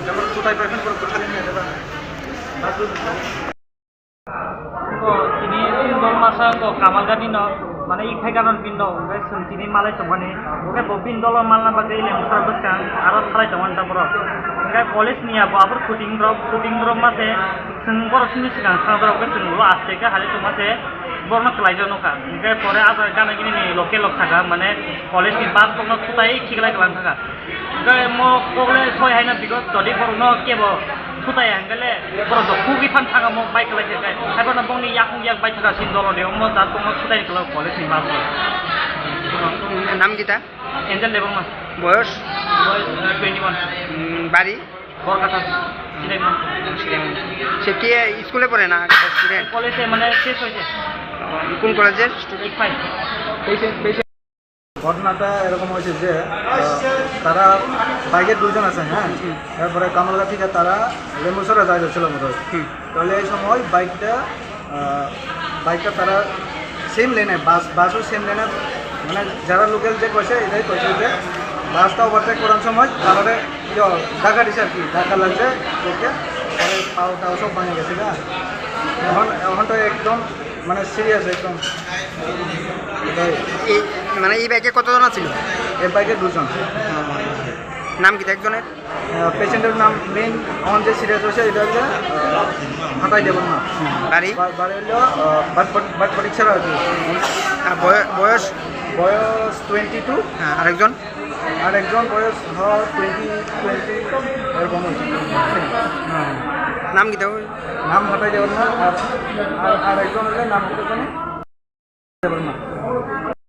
যেমন কোথায় প্রেজেন্ট করে কোথায় নিয়ে যাবে তিনি সিন্দল masa ko kamal gani no মানে ইফাই কারণ বিন্দ ওকে তিনি মালাই তো মানে ওকে ববিন দল মাল না বাগে ইলে সার্ভিস কান আর খালাই তো মানটা বড় ওকে কলেজ নিয়ে আবো আবার শুটিং ড্রপ মাসে जों বড় সিনি সিগাं খাবার ওকে जों আস্তে কা হালে তো মাসে বর্ণ ক্লাই জনো কা ওকে পরে আবার গানা গিনি নি লোকে লোক থাকা মানে কলেজ ni বাস বর্ণ খুতাই ঠিকলাই গলান থাকা ওকে মো কোলে সয় হাইনা বিগত যদি বর্ণ কেবো খুতাই আঙ্গলে বড় তো খুবই ফান থাকা মো বাইক লাই থাকে হাইবার না বংনি ইয়াকুং ইয়াক বাইক থাকা সিন দল দেও মো দাত মো খুতাই গলা কলেজ ni বাস নাম কিতা এঞ্জেল লেবং মা বয়স 21 বাড়ি বরকাতা সে কি স্কুলে পড়ে না স্টুডেন্ট কলেজে মানে শেষ হয়েছে কোন কলেজের স্টুডেন্ট ঘটনাটা এরকম হয়েছে যে তারা বাইকের দুজন আছে হ্যাঁ তারপরে কামালগা থেকে তারা লেমুসরা যাচ্ছিল মতো তাহলে এই সময় বাইকটা তারা সেম লেনে বাসও সেম লেনে মানে যারা লোকাল যে কইছে এটাই কইছে যে বাসটা ওভারটেক করার সময় তারপরে ধাক্কা দিছে আর কি ধাক্কা লাগছে ওকে পরে পাওটাও সব ভাঙে গেছে না এখন তো একদম মানে সিরিয়াস একদম মানে এই বাইকে কতজন ছিল এই বাইকে দুজন নাম কি একজনের পেশেন্টের নাম মেইন এখন যে সিরিয়াস হয়েছে এটা হচ্ছে হাঁটাই দেবেন না বাড়ি বাড়ি হলো বাট পরীক্ষার আর কি বয়স 22 আরেকজন বয়স 20 এরকম হয়েছে নাম কি নাম হাঁটাই দেবেন না আর একজন হলে নাম হতে পারে দেবেন না